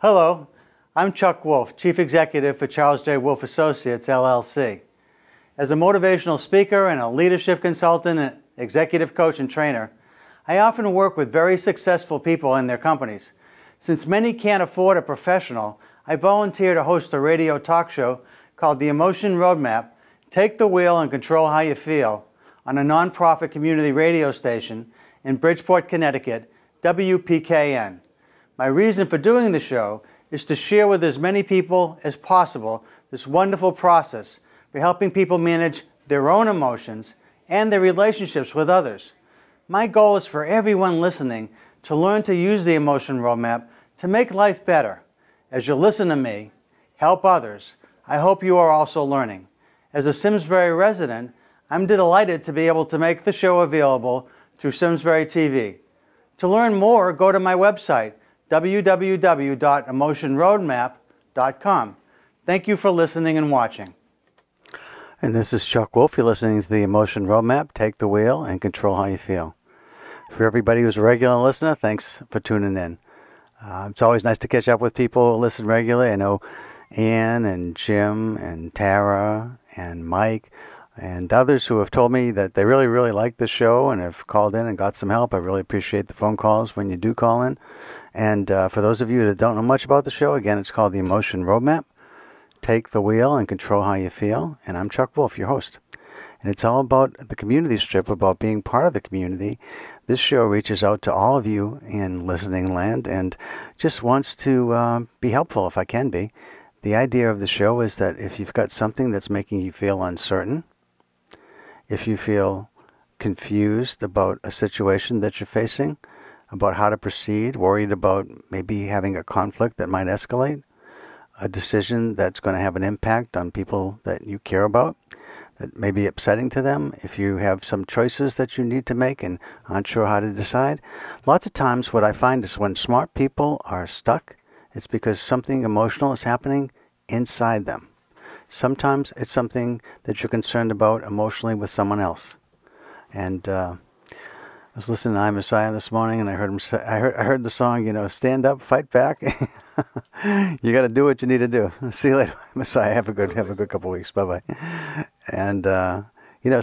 Hello, I'm Chuck Wolf, Chief Executive for Charles J. Wolf Associates, LLC. As a motivational speaker and a leadership consultant and executive coach and trainer, I often work with very successful people in their companies. Since many can't afford a professional, I volunteer to host a radio talk show called The Emotion Roadmap, Take the Wheel and Control How You Feel, on a nonprofit community radio station in Bridgeport, Connecticut, WPKN. My reason for doing the show is to share with as many people as possible this wonderful process for helping people manage their own emotions and their relationships with others. My goal is for everyone listening to learn to use the Emotion Roadmap to make life better. As you listen to me, help others, I hope you are also learning. As a Simsbury resident, I'm delighted to be able to make the show available through Simsbury TV. To learn more, go to my website, www.emotionroadmap.com. Thank you for listening and watching. And this is Chuck Wolf. You're listening to the Emotion Roadmap, Take the Wheel and Control How You Feel. For everybody who's a regular listener, thanks for tuning in. It's always nice to catch up with people who listen regularly. I know Ann and Jim and Tara and Mike and others who have told me that they really like the show and have called in and got some help. I really appreciate the phone calls when you do call in. And for those of you that don't know much about the show, again, it's called The Emotion Roadmap. Take the wheel and control how you feel. And I'm Chuck Wolf, your host. And it's all about the community strip, about being part of the community. This show reaches out to all of you in listening land and just wants to be helpful if I can be. The idea of the show is that if you've got something that's making you feel uncertain, if you feel confused about a situation that you're facing, about how to proceed, worried about maybe having a conflict that might escalate, a decision that's going to have an impact on people that you care about, that may be upsetting to them, if you have some choices that you need to make and aren't sure how to decide. Lots of times what I find is when smart people are stuck, it's because something emotional is happening inside them. Sometimes it's something that you're concerned about emotionally with someone else. And I was listening to I Messiah this morning, and I heard him say, I heard the song, stand up, fight back. You got to do what you need to do. See you later, Messiah. Have a good couple weeks. Bye bye. And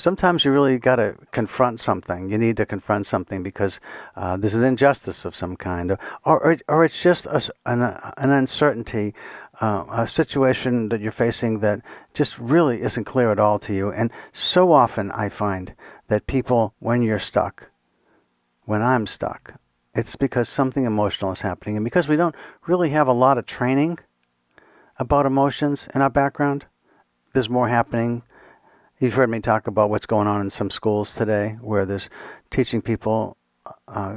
sometimes you really got to confront something. You need to confront something because there's an injustice of some kind, or it's just an uncertainty, a situation that you're facing that just really isn't clear at all to you. And so often I find that people, when you're stuck, when I'm stuck, it's because something emotional is happening. And because we don't really have a lot of training about emotions in our background, there's more happening. You've heard me talk about what's going on in some schools today where there's teaching people,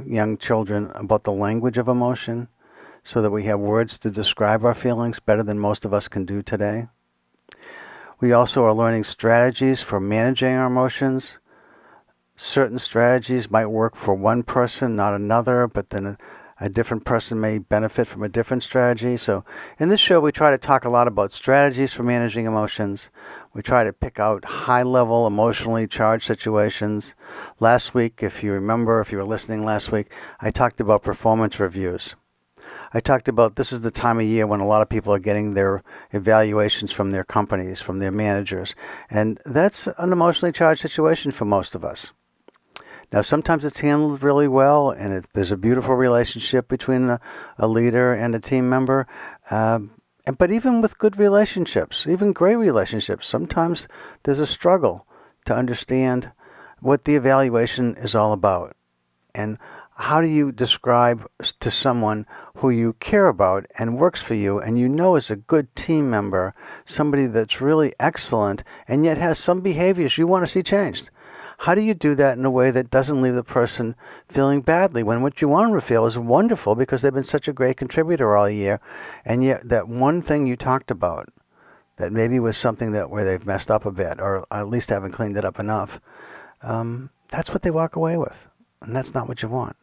young children, about the language of emotion so that we have words to describe our feelings better than most of us can do today. We also are learning strategies for managing our emotions. Certain strategies might work for one person, not another, but then a different person may benefit from a different strategy. So in this show, we try to talk a lot about strategies for managing emotions. We try to pick out high-level, emotionally charged situations. Last week, if you remember, if you were listening last week, I talked about performance reviews. I talked about this is the time of year when a lot of people are getting their evaluations from their companies, from their managers. And that's an emotionally charged situation for most of us. Now, sometimes it's handled really well, and there's a beautiful relationship between a leader and a team member. But even with good relationships, even great relationships, sometimes there's a struggle to understand what the evaluation is all about. And how do you describe to someone who you care about and works for you and is a good team member, somebody that's really excellent and yet has some behaviors you want to see changed? How do you do that in a way that doesn't leave the person feeling badly when what you want them to feel is wonderful because they've been such a great contributor all year, and yet that one thing you talked about that maybe was something where they've messed up a bit or at least haven't cleaned it up enough, that's what they walk away with, and that's not what you want.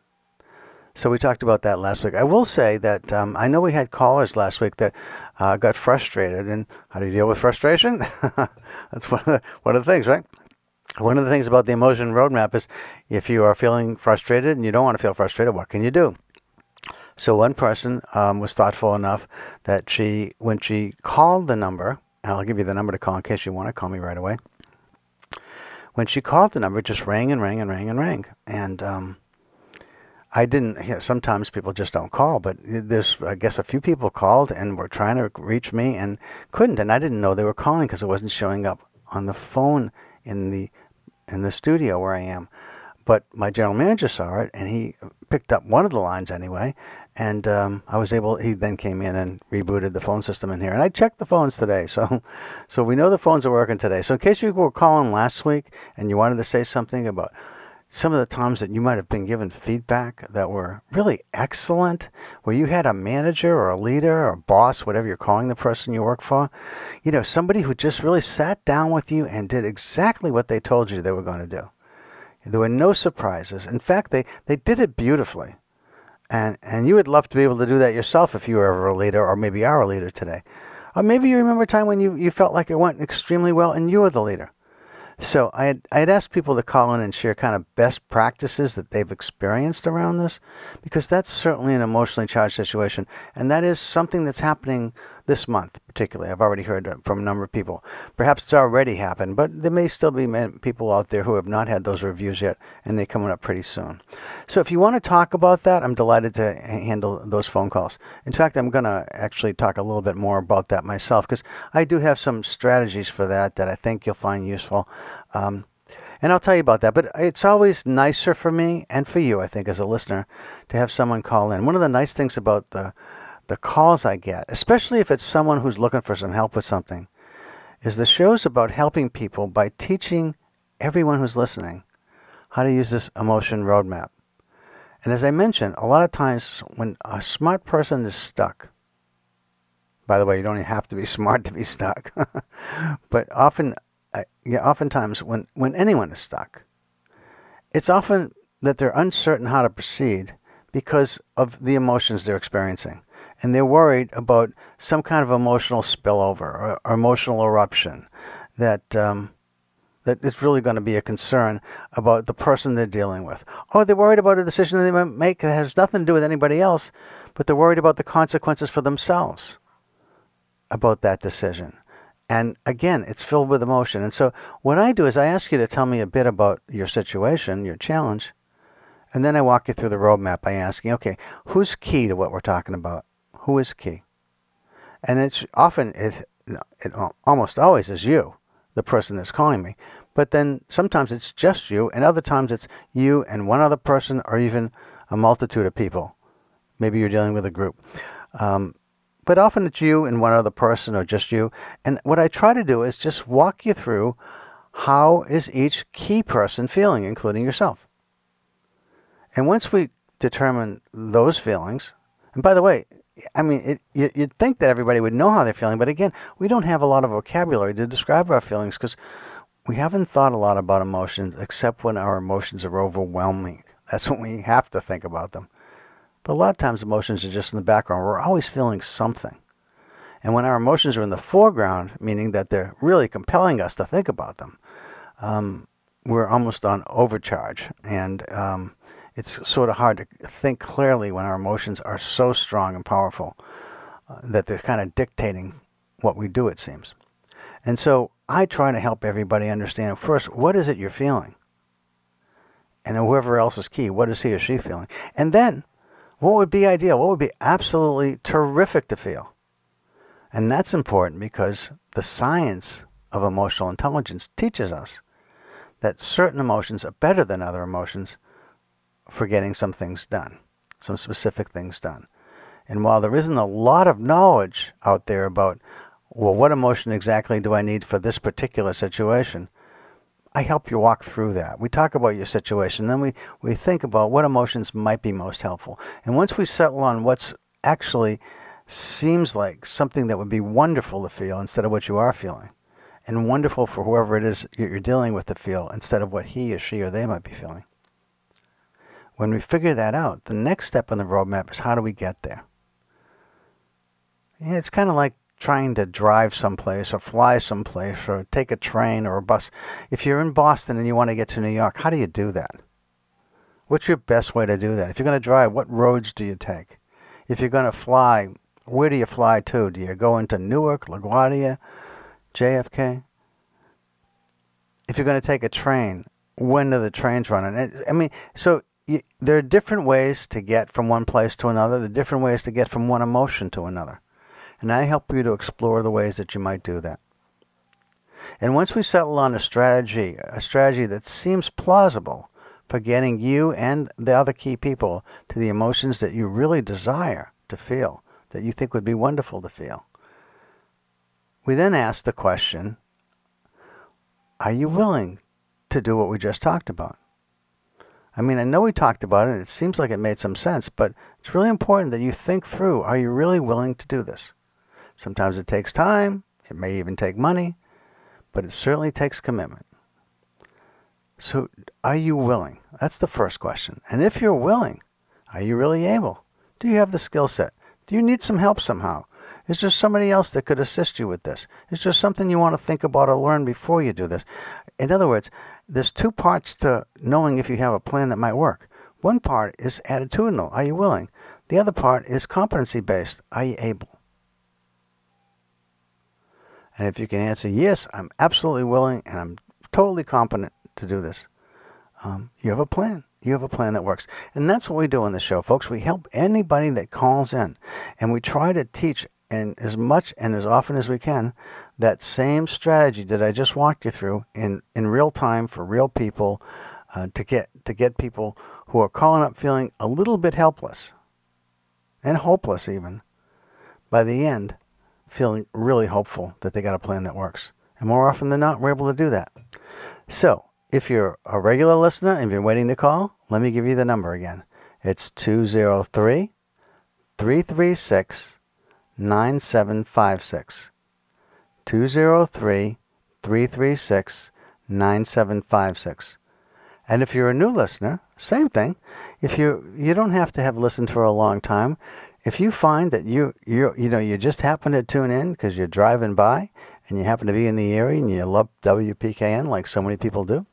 So we talked about that last week. I will say that I know we had callers last week that got frustrated, and how do you deal with frustration? That's one of the things, right? One of the things about the Emotion Roadmap is if you are feeling frustrated and you don't want to feel frustrated, what can you do? So one person was thoughtful enough that when she called the number, and I'll give you the number to call in case you want to call me right away. When she called the number, it just rang and rang and rang and rang. And I didn't, sometimes people just don't call, but there's, I guess, a few people called and were trying to reach me and couldn't. And I didn't know they were calling because it wasn't showing up on the phone in the studio where I am. But my general manager saw it, and he picked up one of the lines anyway, and he then came in and rebooted the phone system in here. And I checked the phones today, so we know the phones are working today. So in case you were calling last week and you wanted to say something about some of the times that you might have been given feedback that were really excellent, where you had a manager or a leader or a boss, whatever you're calling the person you work for, somebody who just really sat down with you and did exactly what they told you they were going to do. There were no surprises. In fact, they did it beautifully. And you would love to be able to do that yourself if you were ever a leader, or maybe are a leader today. Or maybe you remember a time when you felt like it went extremely well and you were the leader. So I had asked people to call in and share kind of best practices that they've experienced around this, because that's certainly an emotionally charged situation. And that is something that's happening this month, particularly. I've already heard from a number of people. Perhaps it's already happened, but there may still be people out there who have not had those reviews yet, and they're coming up pretty soon. So if you want to talk about that, I'm delighted to handle those phone calls. In fact, I'm going to actually talk a little bit more about that myself, because I do have some strategies for that I think you'll find useful. And I'll tell you about that. But it's always nicer for me and for you, I think, as a listener, to have someone call in. One of the nice things about the calls I get, especially if it's someone who's looking for some help with something, is the show's about helping people by teaching everyone who's listening how to use this emotion roadmap. And as I mentioned, a lot of times when a smart person is stuck, by the way, you don't even have to be smart to be stuck, but oftentimes when anyone is stuck, it's often that they're uncertain how to proceed because of the emotions they're experiencing. And they're worried about some kind of emotional spillover or emotional eruption that it's really going to be a concern about the person they're dealing with. Or they're worried about a decision they might make that has nothing to do with anybody else, but they're worried about the consequences for themselves about that decision. And again, it's filled with emotion. And so what I do is I ask you to tell me a bit about your situation, your challenge, and then I walk you through the roadmap by asking, okay, who's key to what we're talking about? Who is key? And it's often, it almost always is you, the person that's calling me. But then sometimes it's just you, and other times it's you and one other person, or even a multitude of people. Maybe you're dealing with a group. But often it's you and one other person, or just you. And what I try to do is just walk you through how is each key person feeling, including yourself. And once we determine those feelings, and by the way, I mean, you'd think that everybody would know how they're feeling, but again, we don't have a lot of vocabulary to describe our feelings because we haven't thought a lot about emotions except when our emotions are overwhelming. That's when we have to think about them. But a lot of times emotions are just in the background. We're always feeling something. And when our emotions are in the foreground, meaning that they're really compelling us to think about them, we're almost on overcharge. And it's sort of hard to think clearly when our emotions are so strong and powerful that they're kind of dictating what we do, it seems. And so I try to help everybody understand, first, what is it you're feeling? And whoever else is key, what is he or she feeling? And then, what would be ideal? What would be absolutely terrific to feel? And that's important because the science of emotional intelligence teaches us that certain emotions are better than other emotions for getting some things done, some specific things done. And while there isn't a lot of knowledge out there about, well, what emotion exactly do I need for this particular situation, I help you walk through that. We talk about your situation, then we think about what emotions might be most helpful. And once we settle on what's actually seems like something that would be wonderful to feel instead of what you are feeling, and wonderful for whoever it is you're dealing with to feel instead of what he or she or they might be feeling. When we figure that out, the next step on the roadmap is how do we get there? Yeah, it's kind of like trying to drive someplace or fly someplace or take a train or a bus. If you're in Boston and you want to get to New York, how do you do that? What's your best way to do that? If you're going to drive, what roads do you take? If you're going to fly, where do you fly to? Do you go into Newark, LaGuardia, JFK? If you're going to take a train, when do the trains run? And I mean, so there are different ways to get from one place to another. There are different ways to get from one emotion to another. And I help you to explore the ways that you might do that. And once we settle on a strategy that seems plausible for getting you and the other key people to the emotions that you really desire to feel, that you think would be wonderful to feel, we then ask the question, are you willing to do what we just talked about? I mean, I know we talked about it, and it seems like it made some sense, but it's really important that you think through, are you really willing to do this? Sometimes it takes time, it may even take money, but it certainly takes commitment. So, are you willing? That's the first question. And if you're willing, are you really able? Do you have the skill set? Do you need some help somehow? Is there somebody else that could assist you with this? Is there something you want to think about or learn before you do this? In other words, there's two parts to knowing if you have a plan that might work. One part is attitudinal. Are you willing? The other part is competency-based. Are you able? And if you can answer, yes, I'm absolutely willing and I'm totally competent to do this, you have a plan. You have a plan that works. And that's what we do on the show, folks. We help anybody that calls in. And we try to teach, and as much and as often as we can, that same strategy that I just walked you through in real time for real people, to get people who are calling up feeling a little bit helpless and hopeless even, by the end, feeling really hopeful that they got a plan that works. And more often than not, we're able to do that. So, if you're a regular listener and you're waiting to call, let me give you the number again. It's 203-336-9756. 203-336-9756. And if you're a new listener, same thing. If you don't have to have listened for a long time. If you find that you just happen to tune in because you're driving by and you happen to be in the area and you love WPKN like so many people do,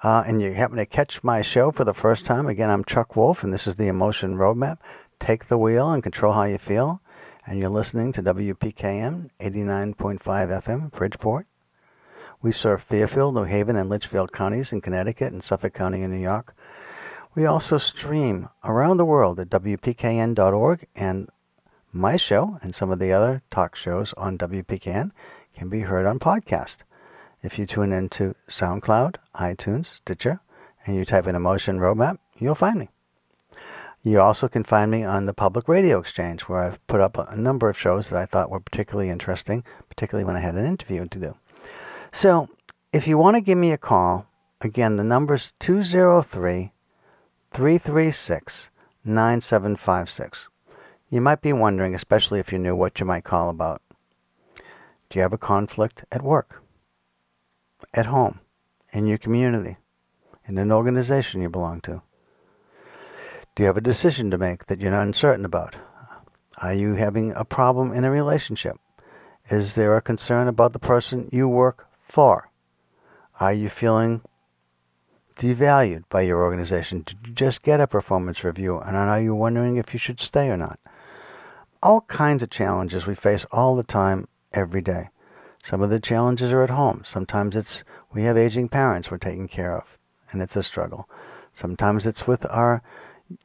and you happen to catch my show for the first time, again, I'm Chuck Wolf, and this is the Emotion Roadmap. Take the wheel and control how you feel. And you're listening to WPKN 89.5 FM, Bridgeport. We serve Fairfield, New Haven, and Litchfield counties in Connecticut and Suffolk County in New York. We also stream around the world at WPKN.org, and my show and some of the other talk shows on WPKN can be heard on podcast. If you tune into SoundCloud, iTunes, Stitcher, and you type in Emotion Roadmap, you'll find me. You also can find me on the Public Radio Exchange, where I've put up a number of shows that I thought were particularly interesting, particularly when I had an interview to do. So, if you want to give me a call, again, the number's 203-336-9756. You might be wondering, especially if you knew, what you might call about. Do you have a conflict at work, at home, in your community, in an organization you belong to? Do you have a decision to make that you're uncertain about? Are you having a problem in a relationship? Is there a concern about the person you work for? Are you feeling devalued by your organization? Did you just get a performance review, and are you wondering if you should stay or not? All kinds of challenges we face all the time, every day. Some of the challenges are at home. Sometimes we have aging parents we're taking care of, and it's a struggle. Sometimes it's with our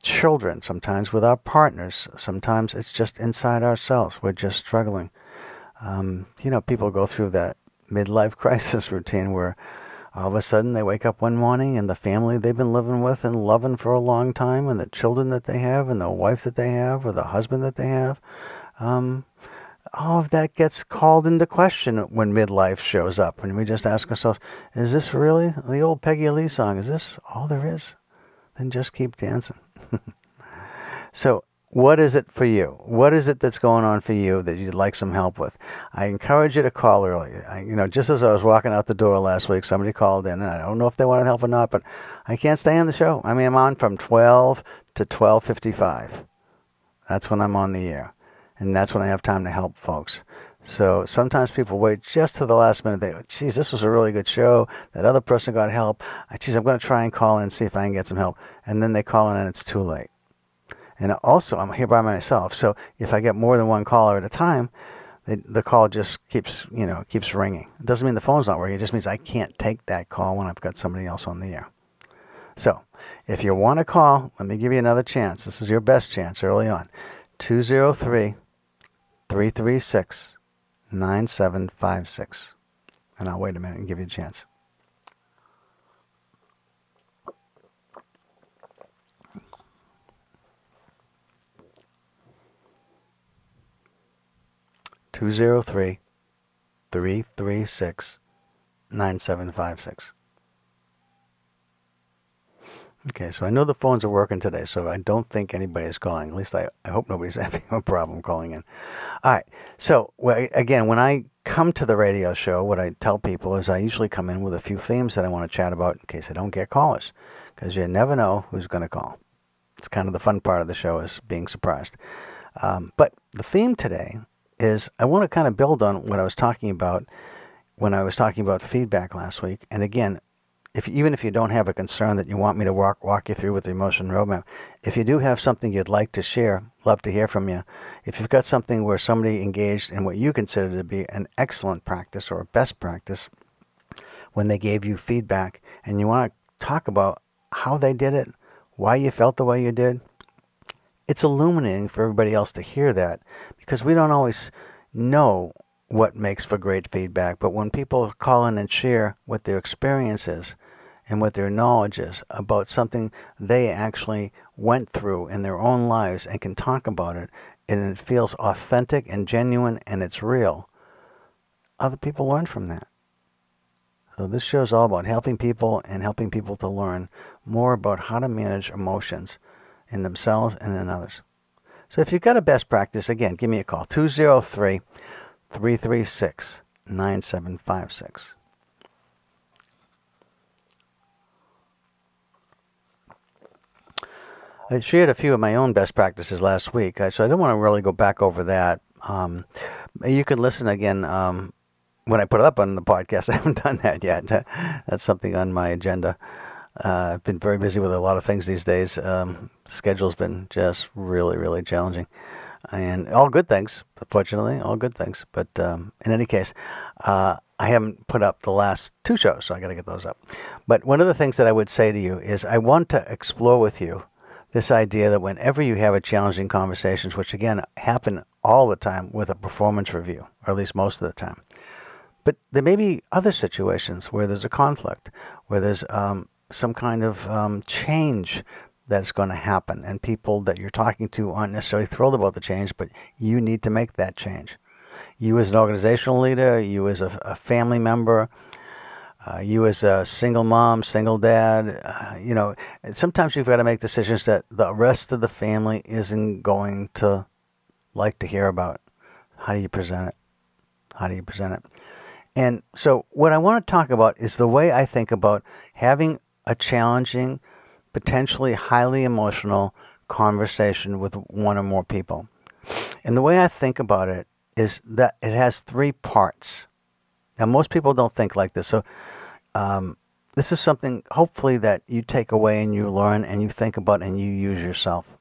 children, sometimes with our partners, sometimes it's just inside ourselves. We're just struggling. People go through that midlife crisis routine where all of a sudden they wake up one morning and the family they've been living with and loving for a long time, and the children that they have, and the wife that they have, or the husband that they have, all of that gets called into question when midlife shows up. And we just ask ourselves, is this really the old Peggy Lee song? Is this all there is? Then just keep dancing. So, what is it for you? What is it that's going on for you that you'd like some help with? I encourage you to call early. Just as I was walking out the door last week, somebody called in, and I don't know if they wanted help or not, but I can't stay on the show. I mean, I'm on from 12 to 12:55. That's when I'm on the air, and that's when I have time to help folks. So sometimes people wait just to the last minute. They go, geez, this was a really good show. That other person got help. Geez, I'm going to try and call in and see if I can get some help. And then they call in and it's too late. And also, I'm here by myself, so if I get more than one caller at a time, the call just keeps ringing. It doesn't mean the phone's not working. It just means I can't take that call when I've got somebody else on the air. So, if you want to call, let me give you another chance. This is your best chance early on. 203-336-9756. And I'll wait a minute and give you a chance. Two 336-9756. Okay, so I know the phones are working today, so I don't think anybody's calling. At least I hope nobody's having a problem calling in. All right, so again, when I come to the radio show, what I tell people is I usually come in with a few themes that I want to chat about in case I don't get callers, because you never know who's going to call. It's kind of the fun part of the show, is being surprised. But the theme today is I want to kind of build on what I was talking about when I was talking about feedback last week. And again, even if you don't have a concern that you want me to walk you through with the emotion roadmap, if you do have something you'd like to share, love to hear from you. If you've got something where somebody engaged in what you consider to be an excellent practice or a best practice when they gave you feedback, and you want to talk about how they did it, why you felt the way you did, it's illuminating for everybody else to hear that, because we don't always know what makes for great feedback. But when people call in and share what their experience is and what their knowledge is about something they actually went through in their own lives and can talk about it, and it feels authentic and genuine and it's real, other people learn from that. So this show is all about helping people and helping people to learn more about how to manage emotions in themselves and in others. So if you've got a best practice, again, give me a call, 203-336-9756. I shared a few of my own best practices last week, so I don't want to really go back over that. You can listen again when I put it up on the podcast. I haven't done that yet. That's something on my agenda. I've been very busy with a lot of things these days. Schedule's been just really, really challenging. And all good things, fortunately, all good things. But in any case, I haven't put up the last two shows, so I got to get those up. But one of the things that I would say to you is I want to explore with you this idea that whenever you have a challenging conversations, which again happen all the time with a performance review, or at least most of the time, but there may be other situations where there's a conflict, where there's some kind of change that's going to happen, and people that you're talking to aren't necessarily thrilled about the change, but you need to make that change. You as an organizational leader, you as a family member, you as a single mom, single dad, sometimes you've got to make decisions that the rest of the family isn't going to like to hear about. How do you present it? How do you present it? And so what I want to talk about is the way I think about having a challenging, potentially highly emotional conversation with one or more people. And the way I think about it is that it has three parts. Now, most people don't think like this. So this is something, hopefully, that you take away and you learn and you think about and you use yourself.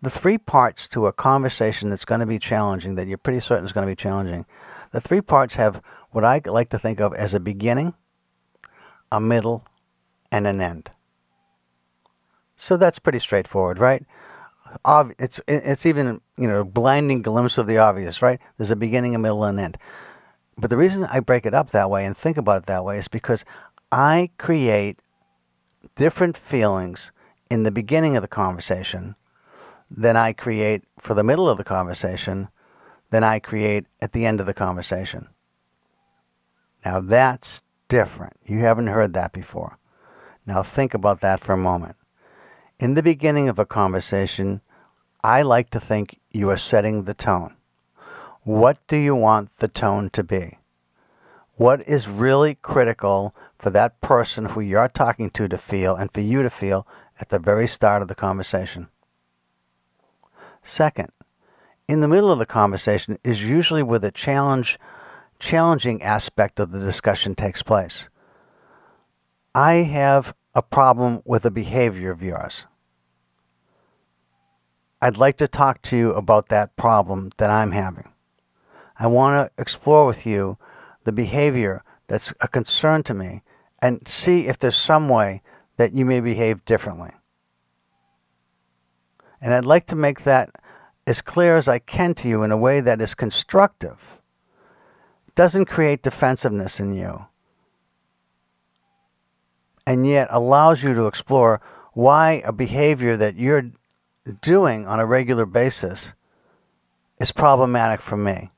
The three parts to a conversation that's going to be challenging, that you're pretty certain is going to be challenging, the three parts have what I like to think of as a beginning, a middle, and an end. So that's pretty straightforward, right? It's even, blinding glimpse of the obvious, right? There's a beginning, a middle, and an end. But the reason I break it up that way and think about it that way is because I create different feelings in the beginning of the conversation than I create for the middle of the conversation than I create at the end of the conversation. Now that's different. You haven't heard that before. Now think about that for a moment. In the beginning of a conversation, I like to think you are setting the tone. What do you want the tone to be? What is really critical for that person who you're talking to feel and for you to feel at the very start of the conversation? Second, in the middle of the conversation is usually where the challenging aspect of the discussion takes place. I have a problem with a behavior of yours. I'd like to talk to you about that problem that I'm having. I want to explore with you the behavior that's a concern to me and see if there's some way that you may behave differently. And I'd like to make that as clear as I can to you in a way that is constructive. It doesn't create defensiveness in you, and yet allows you to explore why a behavior that you're doing on a regular basis is problematic for me.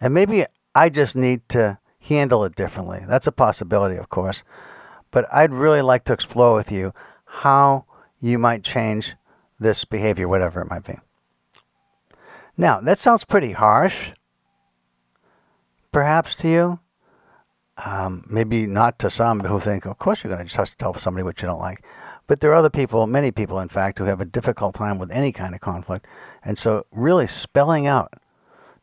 And maybe I just need to handle it differently. That's a possibility, of course. But I'd really like to explore with you how you might change this behavior, whatever it might be. Now, that sounds pretty harsh, perhaps to you. Maybe not to some who think, of course you're going to just have to tell somebody what you don't like. But there are other people, many people in fact, who have a difficult time with any kind of conflict. And so really spelling out,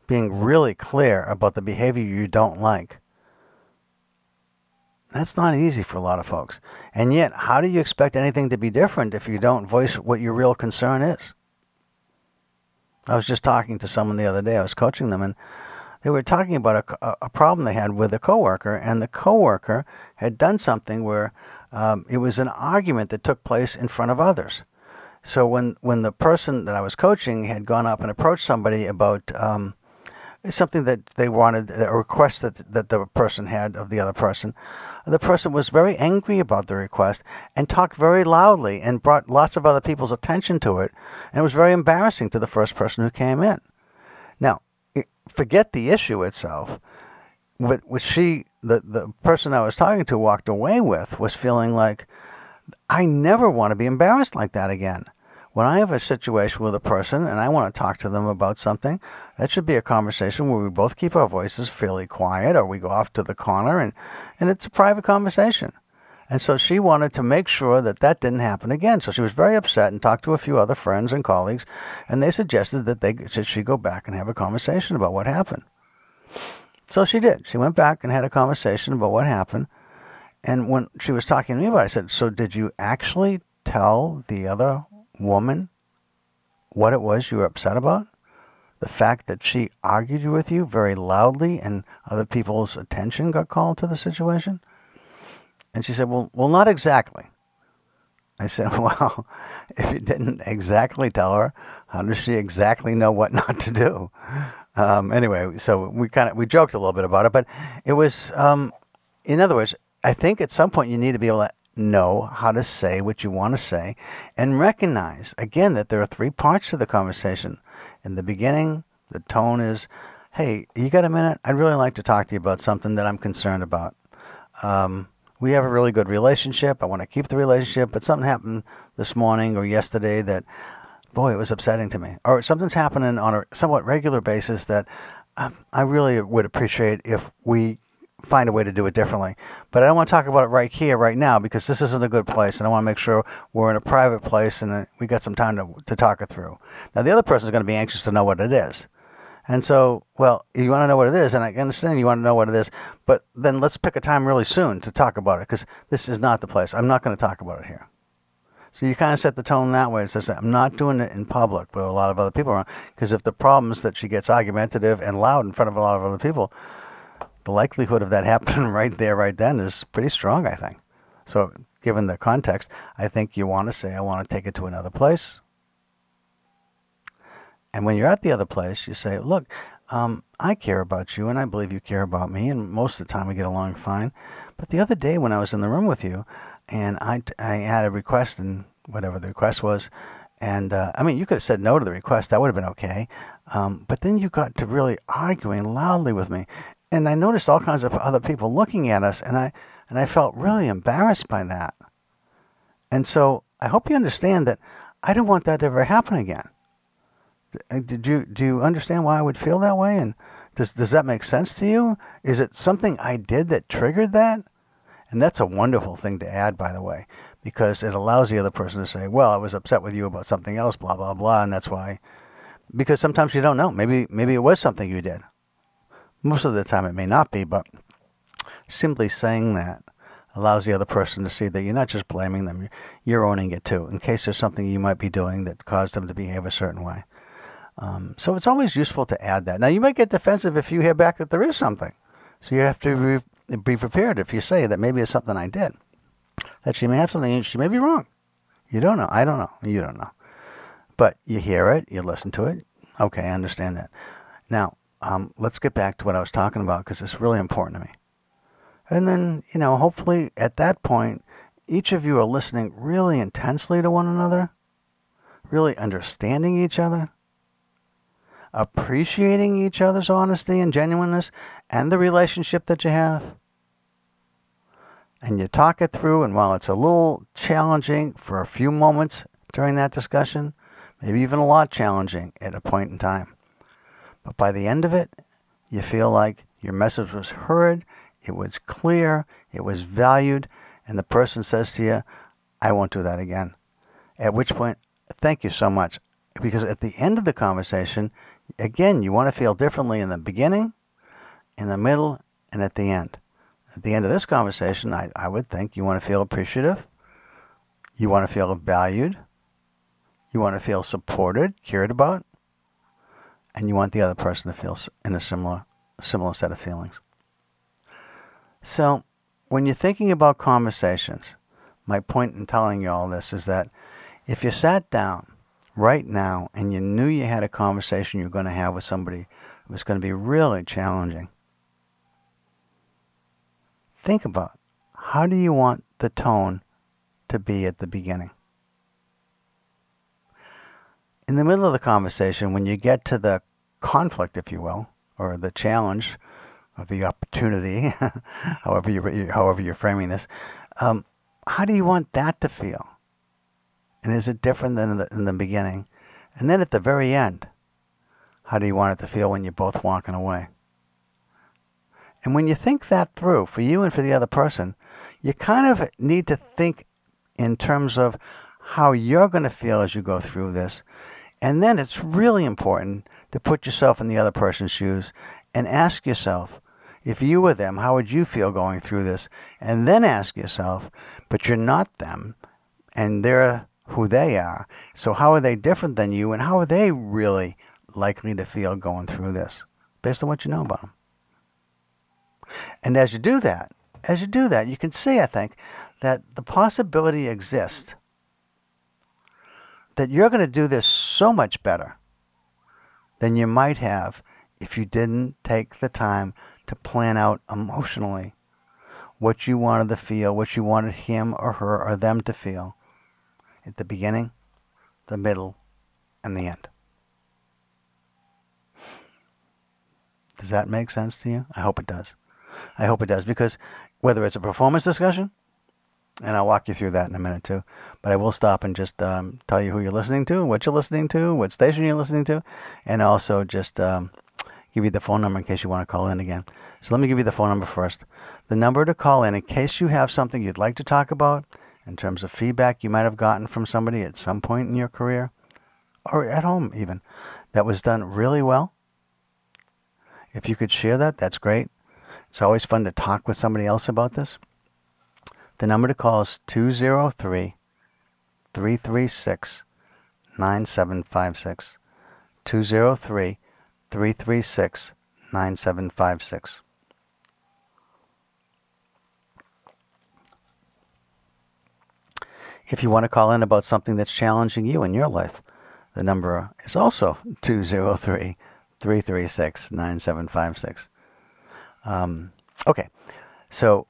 being really clear about the behavior you don't like, that's not easy for a lot of folks. And yet, how do you expect anything to be different if you don't voice what your real concern is? I was just talking to someone the other day. I was coaching them, and they were talking about a problem they had with a coworker, and the coworker had done something where it was an argument that took place in front of others. So when the person that I was coaching had gone up and approached somebody about something that they wanted, a request that the person had of the other person, the person was very angry about the request and talked very loudly and brought lots of other people's attention to it, and it was very embarrassing to the first person who came in. Now, forget the issue itself. What the person I was talking to walked away with was feeling like, I never want to be embarrassed like that again. When I have a situation with a person and I want to talk to them about something, that should be a conversation where we both keep our voices fairly quiet, or we go off to the corner and it's a private conversation. And so she wanted to make sure that that didn't happen again. So she was very upset and talked to a few other friends and colleagues, and they suggested that she go back and have a conversation about what happened. So she did. She went back and had a conversation about what happened. And when she was talking to me about it, I said, so did you actually tell the other woman what it was you were upset about? The fact that she argued with you very loudly and other people's attention got called to the situation? And she said, well, not exactly. I said, well, if you didn't exactly tell her, how does she exactly know what not to do? Anyway, so we joked a little bit about it, but it was, in other words, I think at some point you need to be able to know how to say what you want to say and recognize, again, that there are three parts to the conversation. In the beginning, the tone is, hey, you got a minute? I'd really like to talk to you about something that I'm concerned about. We have a really good relationship. I want to keep the relationship, but something happened this morning or yesterday that, boy, it was upsetting to me. Or something's happening on a somewhat regular basis that I really would appreciate if we find a way to do it differently. But I don't want to talk about it right here, right now, because this isn't a good place, and I want to make sure we're in a private place and we got some time to talk it through. Now, the other person is going to be anxious to know what it is. And so, well, you want to know what it is, and I understand you want to know what it is, but then let's pick a time really soon to talk about it, because this is not the place. I'm not going to talk about it here. So you kind of set the tone that way. It says, I'm not doing it in public with a lot of other people around, because if the problem is that she gets argumentative and loud in front of a lot of other people, the likelihood of that happening right there, right then is pretty strong, I think. So given the context, I think you want to say, I want to take it to another place. And when you're at the other place, you say, look, I care about you, and I believe you care about me, and most of the time we get along fine. But the other day when I was in the room with you, and I had a request, and whatever the request was, and I mean, you could have said no to the request. That would have been okay. But then you got to really arguing loudly with me. And I noticed all kinds of other people looking at us, and I felt really embarrassed by that. And so I hope you understand that I don't want that to ever happen again. Do you understand why I would feel that way? And does that make sense to you? Is it something I did that triggered that? And that's a wonderful thing to add, by the way, because it allows the other person to say, well, I was upset with you about something else, blah, blah, blah, and that's why. Because sometimes you don't know. Maybe it was something you did. Most of the time it may not be, but simply saying that Allows the other person to see that you're not just blaming them, you're owning it too, in case there's something you might be doing that caused them to behave a certain way. So it's always useful to add that. Now, you might get defensive if you hear back that there is something. So you have to be prepared if you say that maybe it's something I did. That she may have something, and she may be wrong. You don't know. I don't know. You don't know. But you hear it. You listen to it. Okay, I understand that. Now, let's get back to what I was talking about, because it's really important to me. And then, hopefully at that point, each of you are listening really intensely to one another, really understanding each other, appreciating each other's honesty and genuineness and the relationship that you have. And you talk it through, and while it's a little challenging for a few moments during that discussion, maybe even a lot challenging at a point in time, but by the end of it, you feel like your message was heard, it was clear, it was valued, and the person says to you, I won't do that again. At which point, thank you so much. Because at the end of the conversation, again, you want to feel differently in the beginning, in the middle, and at the end. At the end of this conversation, I would think you want to feel appreciative, you want to feel valued, you want to feel supported, cared about, and you want the other person to feel in a similar set of feelings. So, when you're thinking about conversations, my point in telling you all this is that if you sat down right now and you knew you had a conversation you were going to have with somebody who was going to be really challenging, think about, how do you want the tone to be at the beginning? In the middle of the conversation, when you get to the conflict, if you will, or the challenge, or the opportunity, however you're framing this, how do you want that to feel? And is it different than in the beginning? And then at the very end, how do you want it to feel when you're both walking away? And when you think that through, for you and for the other person, you kind of need to think in terms of how you're going to feel as you go through this. And then it's really important to put yourself in the other person's shoes and ask yourself, if you were them, how would you feel going through this? And then ask yourself, but you're not them, and they're who they are. So how are they different than you, and how are they really likely to feel going through this, based on what you know about them? And as you do that, you can see, I think, that the possibility exists that you're going to do this so much better than you might have if you didn't take the time to plan out emotionally what you wanted to feel, what you wanted him or her or them to feel at the beginning, the middle, and the end. Does that make sense to you? I hope it does. I hope it does, because whether it's a performance discussion, and I'll walk you through that in a minute too, but I will stop and just tell you who you're listening to, what you're listening to, what station you're listening to, and also just give you the phone number in case you want to call in again. So let me give you the phone number first. The number to call in case you have something you'd like to talk about in terms of feedback you might have gotten from somebody at some point in your career, or at home even, that was done really well. If you could share that, that's great. It's always fun to talk with somebody else about this. The number to call is 203-336-9756. 203-336-9756. If you want to call in about something that's challenging you in your life, the number is also 203-336-9756. Okay, so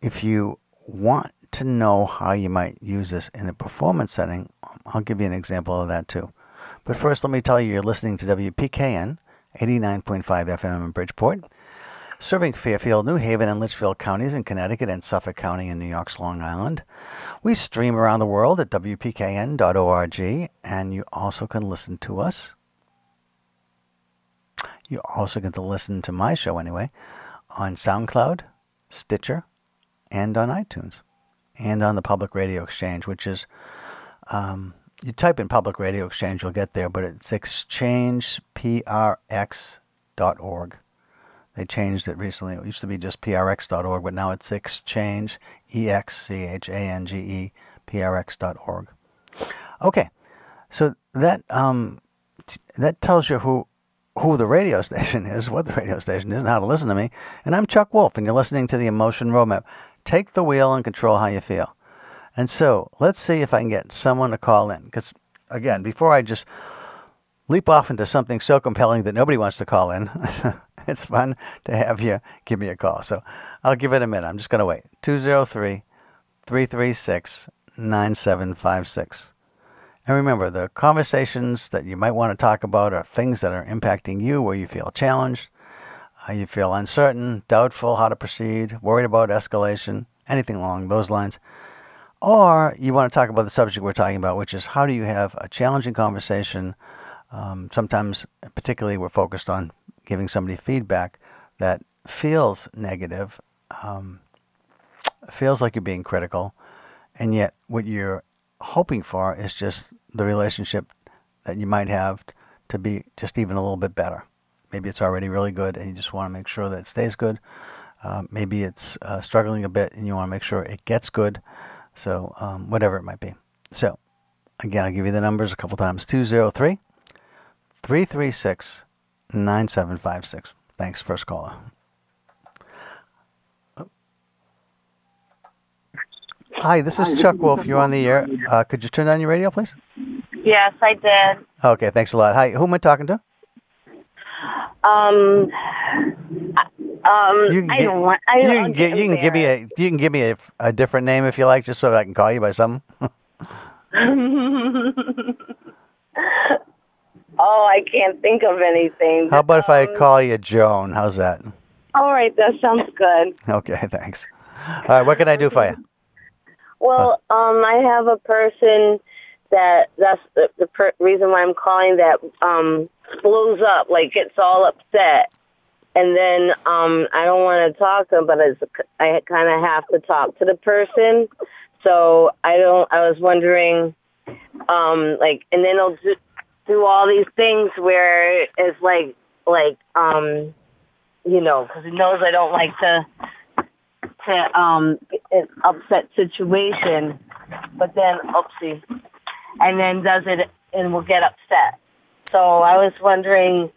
if you want to know how you might use this in a performance setting, I'll give you an example of that too. But first, let me tell you, you're listening to WPKN 89.5 FM in Bridgeport, serving Fairfield, New Haven, and Litchfield counties in Connecticut and Suffolk County in New York's Long Island. We stream around the world at WPKN.org, and you also can listen to us. You also get to listen to my show anyway on SoundCloud, Stitcher, and on iTunes, and on the Public Radio Exchange, which is, you type in Public Radio Exchange, you'll get there, but it's exchangeprx.org. They changed it recently. It used to be just prx.org, but now it's exchange, exchange, prx.org. Okay, so that tells you who the radio station is, what the radio station is, and how to listen to me. And I'm Chuck Wolf, and you're listening to the Emotion Roadmap. Take the wheel and control how you feel. And so let's see if I can get someone to call in. Because, again, before I just leap off into something so compelling that nobody wants to call in, it's fun to have you give me a call. So I'll give it a minute. I'm just going to wait. 203-336-9756. And remember, the conversations that you might want to talk about are things that are impacting you, where you feel challenged, you feel uncertain, doubtful how to proceed, worried about escalation, anything along those lines. Or you want to talk about the subject we're talking about, which is how do you have a challenging conversation. Sometimes, particularly, we're focused on giving somebody feedback that feels negative, feels like you're being critical, and yet what you're hoping for is just the relationship that you might have to be just even a little bit better. Maybe it's already really good and you just want to make sure that it stays good. Maybe it's struggling a bit and you want to make sure it gets good. So whatever it might be. So again, I'll give you the numbers a couple times. 203-336-9756. Thanks, first caller. Hi, this is Chuck Wolf. You're on the air. Could you turn on your radio, please? Yes, I did. Okay, thanks a lot. Hi, who am I talking to? You can give me a different name if you like, just so I can call you by something. Oh, I can't think of anything. How about if I call you Joan? How's that? All right, that sounds good. Okay, thanks. All right, what can I do for you? Well, I have a person that's the reason why I'm calling, that blows up, like gets all upset. And then I don't want to talk to him, but I kind of have to talk to the person. So I was wondering, and then he'll do all these things where it's like because he knows I don't like to an upset situation, but then oopsie, and then does it and will get upset. So I was wondering,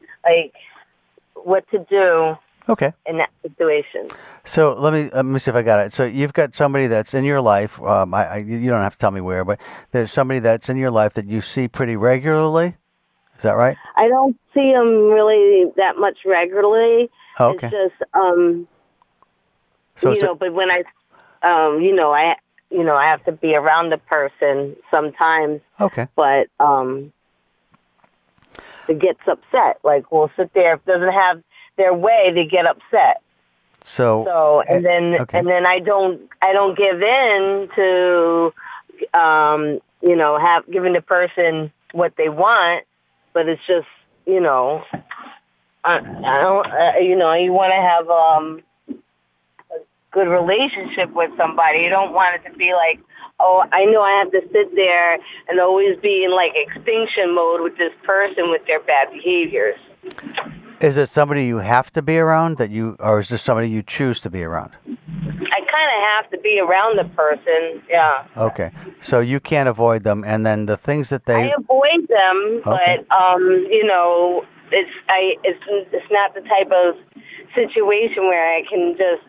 what to do. Okay. In that situation. So let me see if I got it. So you've got somebody that's in your life. You don't have to tell me where, but there's somebody that's in your life that you see pretty regularly. Is that right? I don't see him really that much regularly. Oh, okay. It's just but when I have to be around the person sometimes. Okay. But it gets upset. Like, we'll sit there. If it doesn't have their way, they get upset. So and then I don't give in to giving the person what they want, but it's just I don't you want to have a good relationship with somebody. You don't want it to be like, oh, I know I have to sit there and always be in extinction mode with this person with their bad behaviors. Is it somebody you have to be around or is this somebody you choose to be around? I kind of have to be around the person, yeah. Okay, so you can't avoid them, and then the things that they... I avoid them, okay. But it's not the type of situation where I can just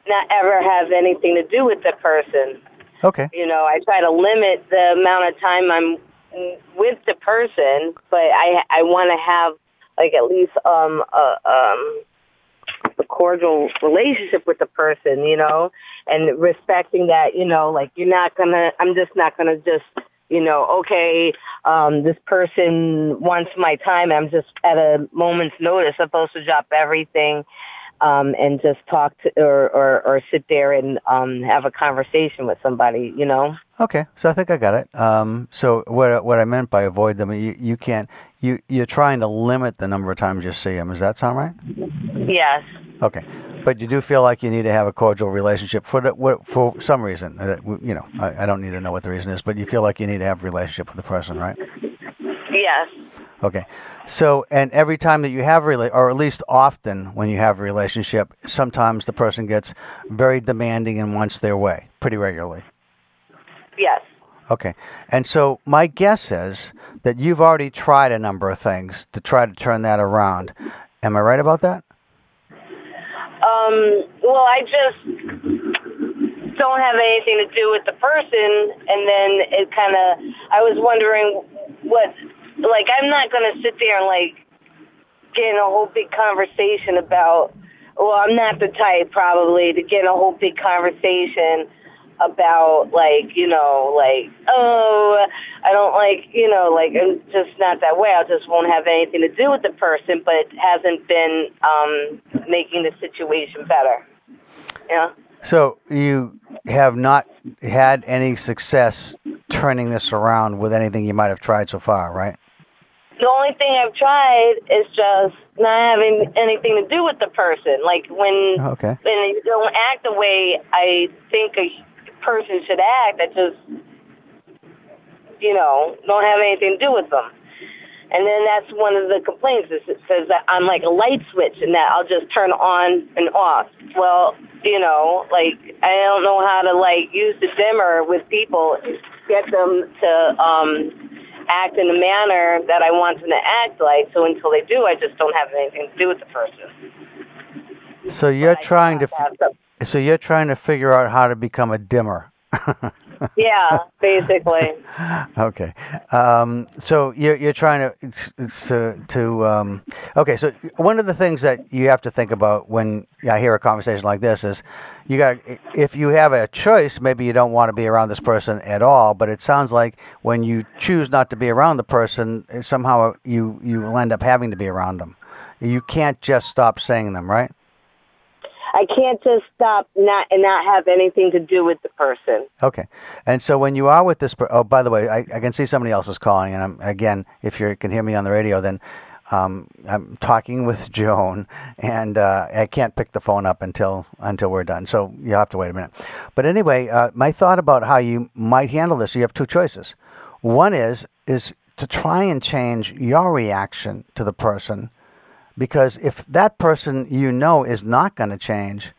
not ever have anything to do with the person. Okay. I try to limit the amount of time I'm with the person, but I want to have at least a cordial relationship with the person, and respecting that, you're not gonna. I'm just not gonna just okay, this person wants my time. I'm just at a moment's notice supposed to drop everything. And just talk to or sit there and have a conversation with somebody, Okay, so I think I got it. So what I meant by avoid them, you can't. You're trying to limit the number of times you see them. Does that sound right? Yes. Okay, but you do feel like you need to have a cordial relationship for some reason. I don't need to know what the reason is, but you feel like you need to have a relationship with the person, right? Yes. Okay. So, and every time that you have or at least often when you have a relationship, sometimes the person gets very demanding and wants their way pretty regularly. Yes. Okay. And so my guess is that you've already tried a number of things to try to turn that around. Am I right about that? Well, I just don't have anything to do with the person, and then it kind of, I was wondering what, like, I'm not going to sit there and, like, get in a whole big conversation about, well, I'm not the type, probably, to get in a whole big conversation about, like, you know, like, oh, I don't like, you know, like, I'm just not that way. I just won't have anything to do with the person, but it hasn't been making the situation better. Yeah. So you have not had any success turning this around with anything you might have tried so far, right? The only thing I've tried is just not having anything to do with the person. Like when you don't act the way I think a person should act, I just, you know, don't have anything to do with them. And then that's one of the complaints. Is it says that I'm like a light switch and that I'll just turn on and off. Well, you know, like I don't know how to like use the dimmer with people, get them to act in the manner that I want them to act like. So until they do, I just don't have anything to do with the person. So you're trying to figure out how to become a dimmer. Yeah, basically. Okay. So you're trying okay, so one of the things that you have to think about when I hear a conversation like this is if you have a choice, maybe you don't want to be around this person at all, but it sounds like when you choose not to be around the person, somehow you will end up having to be around them. You can't just stop saying them, right? I can't just stop not have anything to do with the person. Okay. And so when you are with this oh, by the way, I can see somebody else is calling, and again, if you can hear me on the radio, then I'm talking with Joan, and I can't pick the phone up until we're done, so you'll have to wait a minute. But anyway, my thought about how you might handle this, you have two choices. One is to try and change your reaction to the person, because if that person you know is not going to change,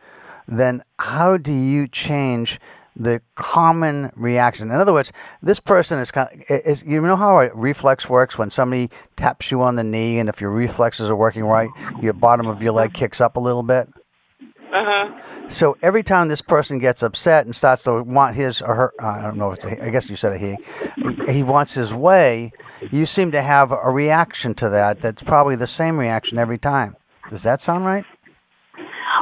then how do you change the common reaction? In other words, this person is you know how a reflex works when somebody taps you on the knee, and if your reflexes are working right, your bottom of your leg kicks up a little bit? Uh-huh. So every time this person gets upset and starts to want his or her, I don't know if it's I guess you said a he wants his way, you seem to have a reaction to that that's probably the same reaction every time. Does that sound right?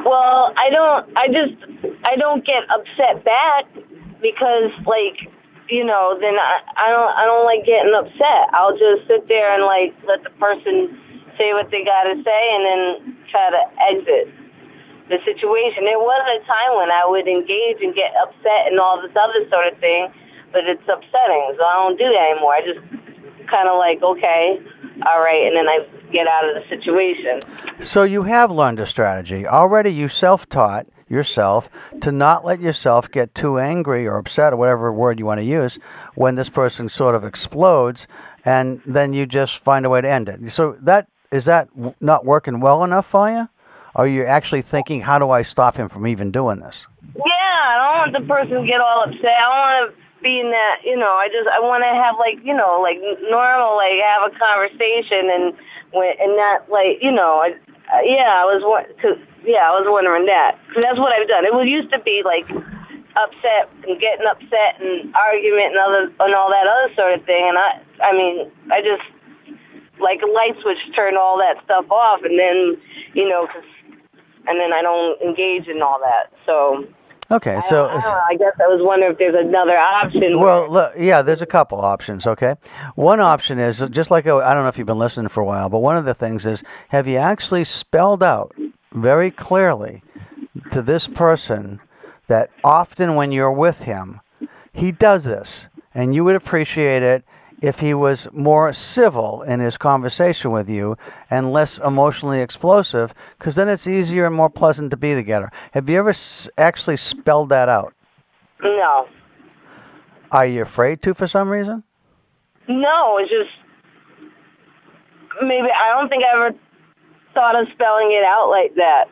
Well, I don't get upset back because, like, you know, then I don't like getting upset. I'll just sit there and, like, let the person say what they got to say and then try to exit the situation. There was a time when I would engage and get upset and all this other sort of thing, but it's upsetting, so I don't do that anymore. I just kind of like, okay, all right, and then I get out of the situation. So you have learned a strategy. Already you self-taught yourself to not let yourself get too angry or upset or whatever word you want to use when this person sort of explodes, and then you just find a way to end it. So is that not working well enough for you? Or are you actually thinking, how do I stop him from even doing this? Yeah, I don't want the person to get all upset. I don't want to be in that, you know, I want to have, like, you know, like normal, like have a conversation and not, like, you know, I was wondering that. Because that's what I've done. It used to be, like, upset and getting upset and argument and all that other sort of thing. And I mean, I just, like a light switch, turn all that stuff off, and then, you know, and then I don't engage in all that. So okay, I guess I was wondering if there's another option. Well, look, yeah, there's a couple options. Okay, one option is just like I don't know if you've been listening for a while, but one of the things is, have you actually spelled out very clearly to this person that often when you're with him, he does this, and you would appreciate it if he was more civil in his conversation with you and less emotionally explosive, because then it's easier and more pleasant to be together. Have you ever actually spelled that out? No. Are you afraid to for some reason? No, it's just, maybe I don't think I ever thought of spelling it out like that,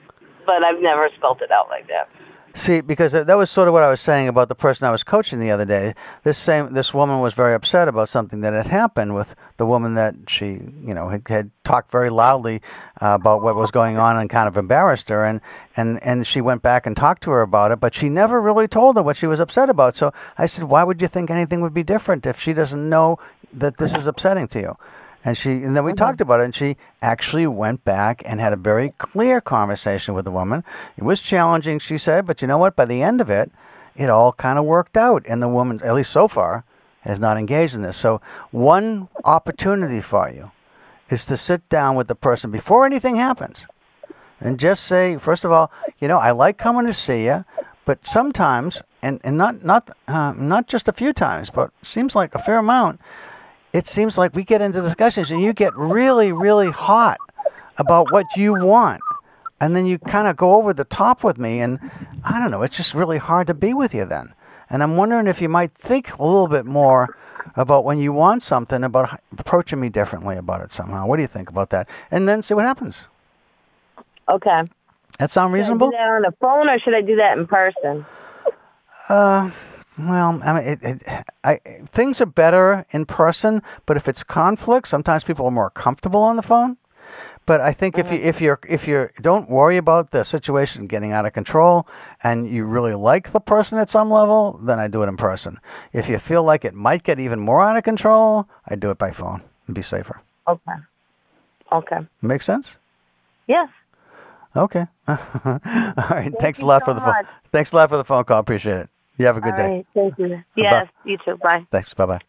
but I've never spelled it out like that. See, because that was sort of what I was saying about the person I was coaching the other day. This woman was very upset about something that had happened with the woman that she, had talked very loudly about what was going on and kind of embarrassed her. And she went back and talked to her about it, but she never really told her what she was upset about. So I said, why would you think anything would be different if she doesn't know that this is upsetting to you? And then we talked about it, and she actually went back and had a very clear conversation with the woman. It was challenging, she said, but you know what? By the end of it, it all kind of worked out. And the woman, at least so far, has not engaged in this. So one opportunity for you is to sit down with the person before anything happens and just say, first of all, I like coming to see you, but sometimes, and not just a few times, but seems like a fair amount, it seems like we get into discussions and you get really, really hot about what you want. And then you kind of go over the top with me, and I don't know, it's just really hard to be with you then. And I'm wondering if you might think a little bit more about when you want something, about approaching me differently about it somehow. What do you think about that? And then see what happens. Okay. That sound reasonable? Should I do that on the phone or should I do that in person? Well, I mean, things are better in person, but if it's conflict, sometimes people are more comfortable on the phone. But I think if you don't worry about the situation getting out of control, and you really like the person at some level, then I do it in person. If you feel like it might get even more out of control, I do it by phone and be safer. Okay. Make sense? Yes. Okay. All right. Thanks a lot for the phone. Thanks a lot for the phone call. Appreciate it. You have a good day. All right, thank you. Yes, you too. Bye. Thanks. Bye-bye.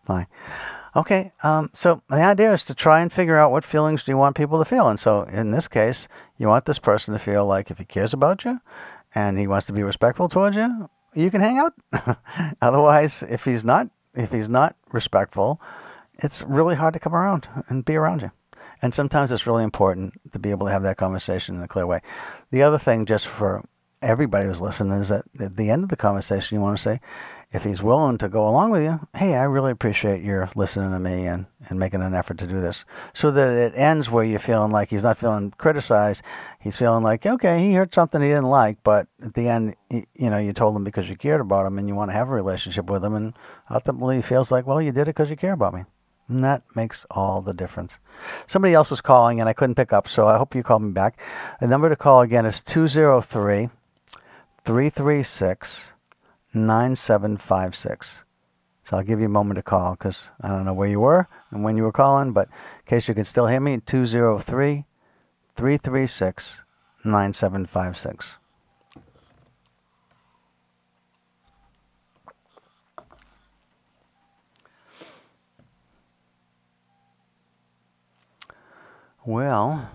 Bye. Okay, so the idea is to try and figure out what feelings do you want people to feel. And so in this case, you want this person to feel like if he cares about you and he wants to be respectful towards you, you can hang out. Otherwise, if he's not respectful, it's really hard to come around and be around you. And sometimes it's really important to be able to have that conversation in a clear way. The other thing, just for everybody who's listening, is that at the end of the conversation, you want to say, if he's willing to go along with you, hey, I really appreciate your listening to me and making an effort to do this. So that it ends where you're feeling like he's not feeling criticized. He's feeling like, okay, he heard something he didn't like, but at the end, you told him because you cared about him and you want to have a relationship with him. And ultimately he feels like, well, you did it because you care about me. And that makes all the difference. Somebody else was calling and I couldn't pick up, so I hope you call me back. The number to call again is 203-336-9756. So I'll give you a moment to call because I don't know where you were and when you were calling, but in case you can still hear me, 203-336-9756. Well,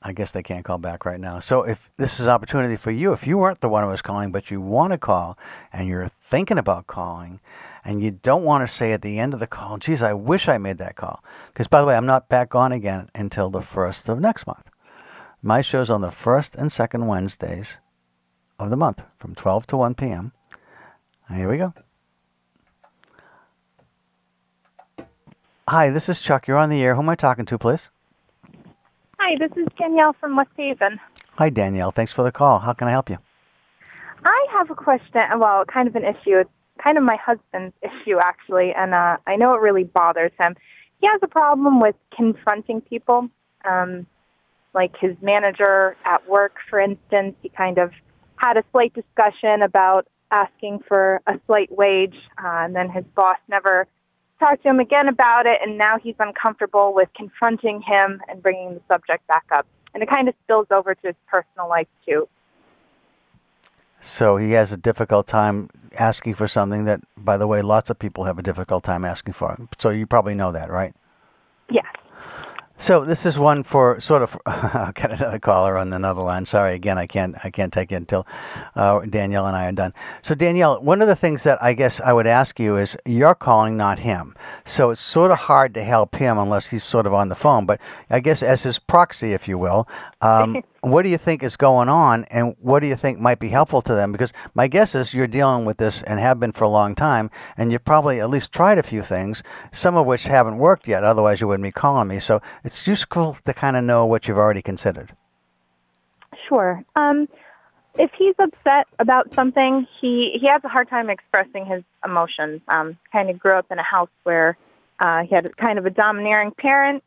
I guess they can't call back right now. So if this is an opportunity for you, if you weren't the one who was calling, but you want to call and you're thinking about calling and you don't want to say at the end of the call, geez, I wish I made that call. Because, by the way, I'm not back on again until the 1st of next month. My show's on the 1st and 2nd Wednesdays of the month from 12 to 1 p.m. Here we go. Hi, this is Chuck. You're on the air. Who am I talking to, please? Hi, this is Danielle from West Haven. Hi, Danielle. Thanks for the call. How can I help you? I have a question, well, kind of an issue. It's kind of my husband's issue, actually, and I know it really bothers him. He has a problem with confronting people, like his manager at work, for instance. He kind of had a slight discussion about asking for a slight wage, and then his boss never talked to him again about it, and now he's uncomfortable with confronting him and bringing the subject back up. And it kind of spills over to his personal life, too. So he has a difficult time asking for something that, by the way, lots of people have a difficult time asking for. So you probably know that, right? Yes. So this is one for sort of. I'll get another caller on another line. Sorry, again, I can't take it until Danielle and I are done. So Danielle, one of the things that I guess I would ask you is you're calling, not him. So it's sort of hard to help him unless he's sort of on the phone. But I guess as his proxy, if you will, what do you think is going on, and what do you think might be helpful to them? Because my guess is you're dealing with this and have been for a long time, and you've probably at least tried a few things, some of which haven't worked yet. Otherwise, you wouldn't be calling me. So it's useful to kind of know what you've already considered. Sure. If he's upset about something, he has a hard time expressing his emotions. Kind of grew up in a house where he had kind of a domineering parent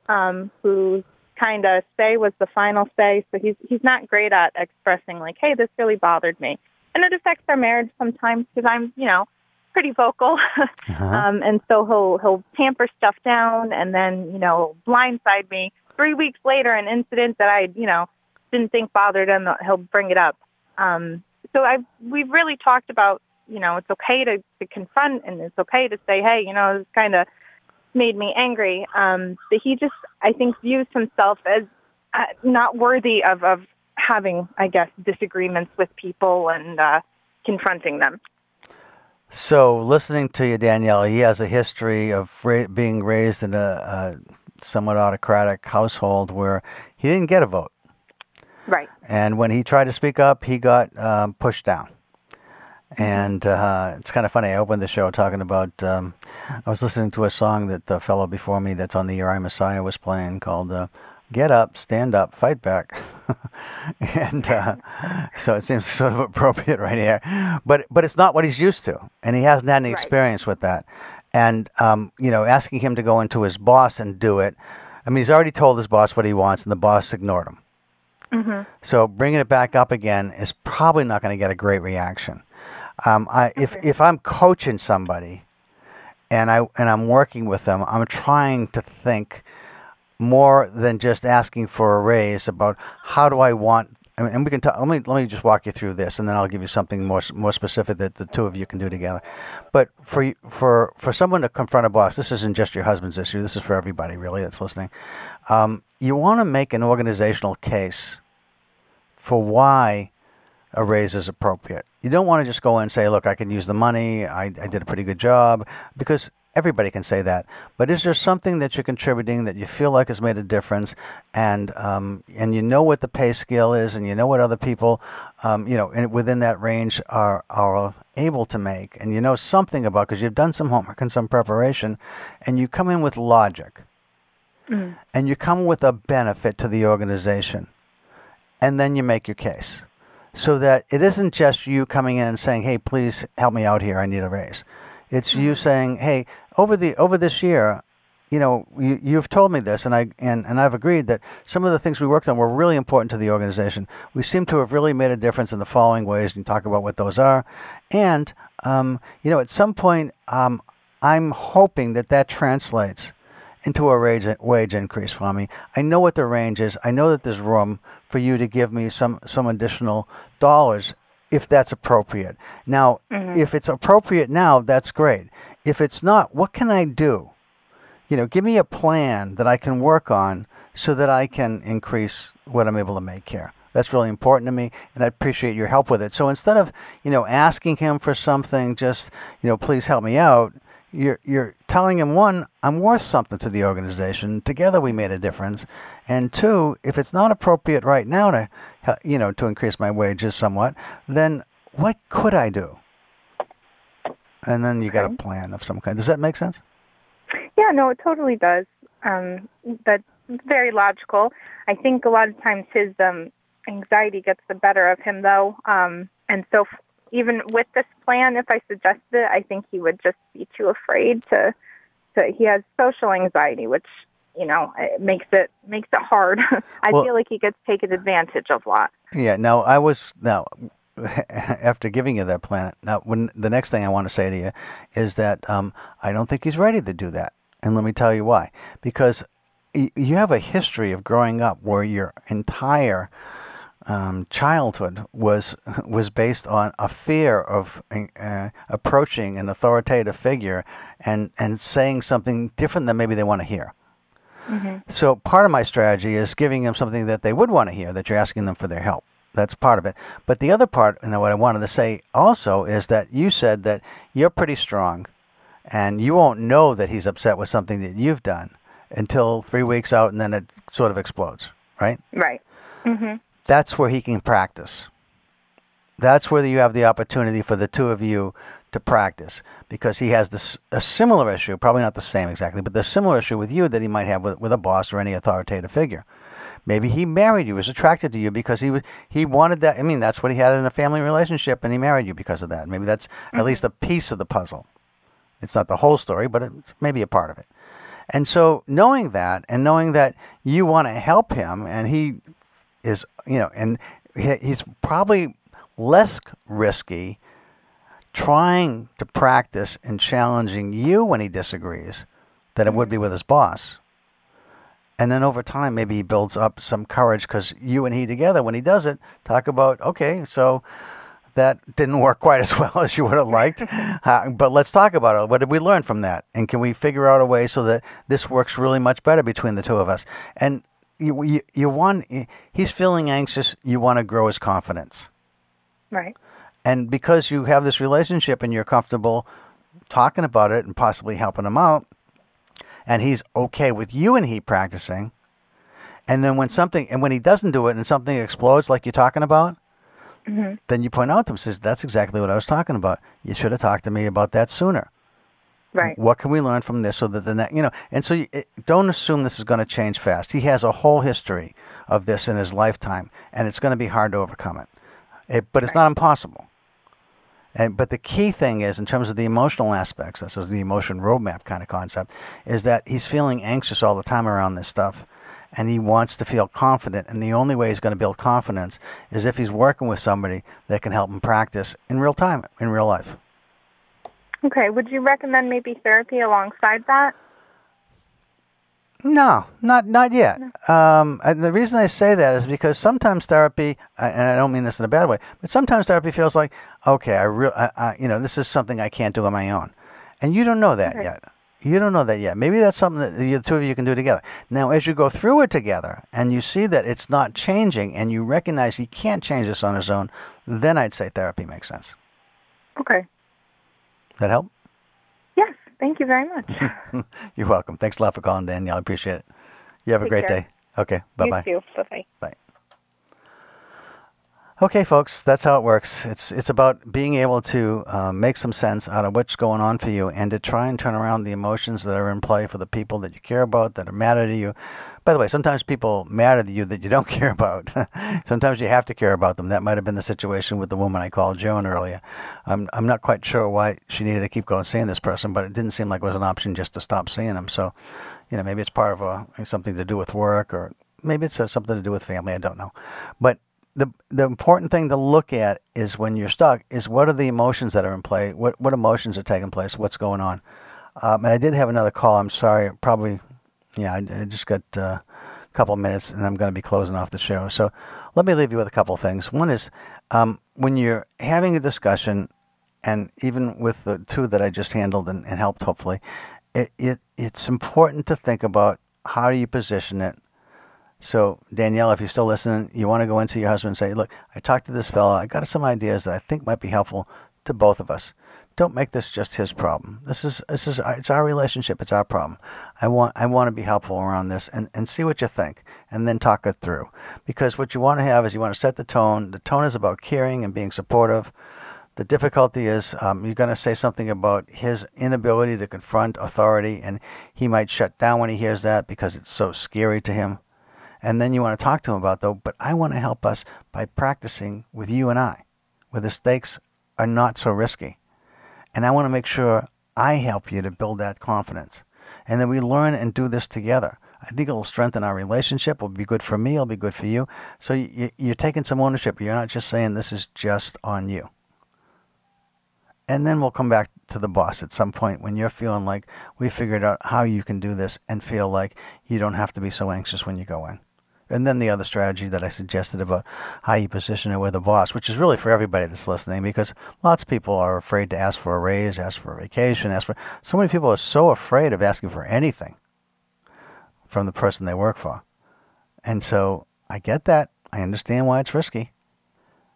whose kind of say was the final say. So he's not great at expressing like, hey, this really bothered me. And it affects our marriage sometimes because I'm, pretty vocal. And so he'll tamper stuff down and then, blindside me. 3 weeks later, an incident that I, didn't think bothered him, he'll bring it up. So we've really talked about, it's okay to confront, and it's okay to say, hey, this kind of made me angry. But he just, I think, views himself as not worthy of having, I guess, disagreements with people and confronting them. So listening to you, Danielle, he has a history of being raised in a somewhat autocratic household where he didn't get a vote. Right. And when he tried to speak up, he got pushed down. And it's kind of funny. I opened the show talking about, I was listening to a song that the fellow before me that's on the Year I Messiah was playing called Get Up, Stand Up, Fight Back. And so it seems sort of appropriate right here. But it's not what he's used to. And he hasn't had any experience with that. And, asking him to go into his boss and do it. I mean, he's already told his boss what he wants, and the boss ignored him. Mm-hmm. So bringing it back up again is probably not going to get a great reaction. If I'm coaching somebody and I'm working with them, I'm trying to think more than just asking for a raise about how do I want. And we can talk. Let me just walk you through this, and then I'll give you something more specific that the two of you can do together. But for someone to confront a boss, this isn't just your husband's issue. This is for everybody really that's listening. You want to make an organizational case for why a raise is appropriate. You don't want to just go in and say, look, I can use the money, I did a pretty good job, because everybody can say that. But is there something that you're contributing that you feel like has made a difference, and you know what the pay scale is, and you know what other people, within that range are able to make, and you know something about, because you've done some homework and some preparation, and you come in with logic, and you come with a benefit to the organization, and then you make your case. So that it isn't just you coming in and saying, hey, please help me out here, I need a raise. It's you saying, hey, over this year, you've told me this, and I've agreed that some of the things we worked on were really important to the organization. We seem to have really made a difference in the following ways, and you talk about what those are. And, at some point, I'm hoping that translates into a wage increase for me. I know what the range is. I know that there's room for you to give me some additional dollars if that's appropriate. Now, if it's appropriate now, that's great. If it's not, what can I do? Give me a plan that I can work on so that I can increase what I'm able to make here. That's really important to me, and I appreciate your help with it. So instead of, asking him for something, just, please help me out, you're telling him, one, I'm worth something to the organization. Together we made a difference. And two, if it's not appropriate right now to increase my wages somewhat, then what could I do? And then you got a plan of some kind. Does that make sense? Yeah, no, it totally does. That's very logical. I think a lot of times his anxiety gets the better of him, though. And so even with this plan, if I suggested it, I think he would just be too afraid to he has social anxiety, which, it makes it hard. I feel like he gets taken advantage of a lot. Yeah, after giving you that plan, the next thing I want to say to you is that I don't think he's ready to do that. And let me tell you why. Because you have a history of growing up where your entire childhood was based on a fear of approaching an authoritative figure and saying something different than maybe they want to hear. So part of my strategy is giving them something that they would want to hear, that you're asking them for their help. That's part of it. But the other part, and what I wanted to say also, is that you said that you're pretty strong, and you won't know that he's upset with something that you've done until 3 weeks out, and then it sort of explodes, right? Right. that's where he can practice. That's where you have the opportunity for the two of you to practice, because he has a similar issue, probably not the same exactly, but the similar issue with you that he might have with a boss or any authoritative figure. Maybe he married you, was attracted to you because he wanted that. I mean, that's what he had in a family relationship, and he married you because of that. Maybe that's at least a piece of the puzzle. It's not the whole story, but it's maybe a part of it. And so knowing that, and knowing that you want to help him, and he is, and he's probably less risky trying to practice and challenging you when he disagrees than it would be with his boss. And then over time, maybe he builds up some courage, because you and he together, when he does it, talk about, okay, so that didn't work quite as well as you would have liked, but let's talk about it. What did we learn from that? And can we figure out a way so that this works really much better between the two of us? And he's feeling anxious. You want to grow his confidence. Right. And because you have this relationship and you're comfortable talking about it and possibly helping him out, and he's okay with you and he practicing, and then when he doesn't do it and something explodes like you're talking about, then you point out to him, says, that's exactly what I was talking about. You should have talked to me about that sooner. Right. What can we learn from this so that and so don't assume this is going to change fast. He has a whole history of this in his lifetime, and it's going to be hard to overcome it. But it's not impossible. But the key thing is, in terms of the emotional aspects, this is the emotion roadmap kind of concept, is that he's feeling anxious all the time around this stuff, and he wants to feel confident. And the only way he's going to build confidence is if he's working with somebody that can help him practice in real time, in real life. Okay. Would you recommend maybe therapy alongside that? No, not yet. No. And the reason I say that is because sometimes therapy, and I don't mean this in a bad way, but sometimes therapy feels like, okay, this is something I can't do on my own, and you don't know that yet. You don't know that yet. Maybe that's something that the two of you can do together. Now, as you go through it together, and you see that it's not changing, and you recognize he can't change this on his own, then I'd say therapy makes sense. Okay. That help? Yes. Thank you very much. You're welcome. Thanks a lot for calling, Danielle. I appreciate it. You have a great day. Okay. Bye-bye. You too. Bye-bye. Bye. Okay, folks, that's how it works. It's about being able to make some sense out of what's going on for you, and to try and turn around the emotions that are in play for the people that you care about, that are matter to you. By the way, sometimes people matter to you that you don't care about. Sometimes you have to care about them. That might have been the situation with the woman I called Joan earlier. I'm not quite sure why she needed to keep going seeing this person, but it didn't seem like it was an option just to stop seeing them. So, maybe it's part of something to do with work, or maybe it's something to do with family. I don't know. But the important thing to look at is, when you're stuck, is what are the emotions that are in play? What emotions are taking place? What's going on? And I did have another call. I'm sorry. I just got a couple of minutes, and I'm going to be closing off the show. So let me leave you with a couple of things. One is, when you're having a discussion, and even with the two that I just handled and helped, hopefully, it's important to think about how do you position it. So, Danielle, if you're still listening, you want to go into your husband and say, look, I talked to this fella. I got some ideas that I think might be helpful to both of us. Don't make this just his problem. It's our relationship. It's our problem. I want to be helpful around this, and see what you think, and then talk it through. Because what you want to have is, you want to set the tone. The tone is about caring and being supportive. The difficulty is, you're going to say something about his inability to confront authority, and he might shut down when he hears that because it's so scary to him. And then you want to talk to him about, but I want to help us by practicing with you and I, where the stakes are not so risky. And I want to make sure I help you to build that confidence. And then we learn and do this together. I think it'll strengthen our relationship. It'll be good for me. It'll be good for you. So you're taking some ownership. You're not just saying this is just on you. And then we'll come back to the boss at some point when you're feeling like we figured out how you can do this, and feel like you don't have to be so anxious when you go in. And then the other strategy that I suggested about how you position it with a boss, which is really for everybody that's listening, because lots of people are afraid to ask for a raise, ask for a vacation, so many people are so afraid of asking for anything from the person they work for. And so I get that. I understand why it's risky.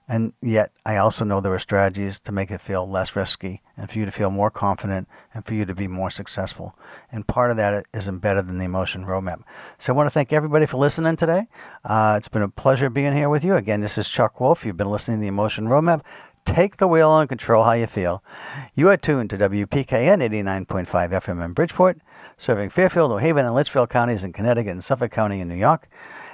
And yet I also know there are strategies to make it feel less risky and for you to feel more confident and for you to be more successful. And part of that is embedded in the Emotion Roadmap. So I want to thank everybody for listening today. It's been a pleasure being here with you. Again, this is Chuck Wolf. You've been listening to the Emotion Roadmap. Take the wheel and control how you feel. You are tuned to WPKN 89.5 FM in Bridgeport, serving Fairfield, New Haven, and Litchfield counties in Connecticut and Suffolk County in New York.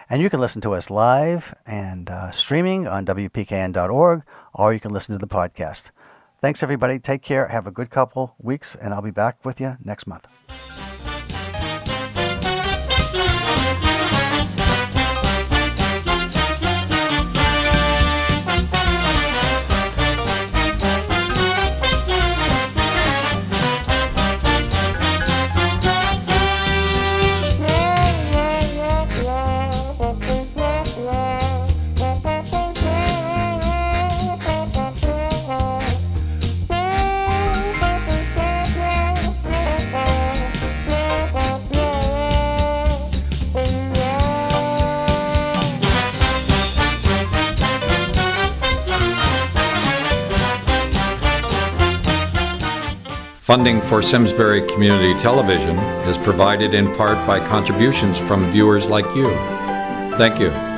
And you can listen to us live and streaming on WPKN.org, or you can listen to the podcast. Thanks, everybody. Take care. Have a good couple weeks, and I'll be back with you next month. Funding for Simsbury Community Television is provided in part by contributions from viewers like you. Thank you.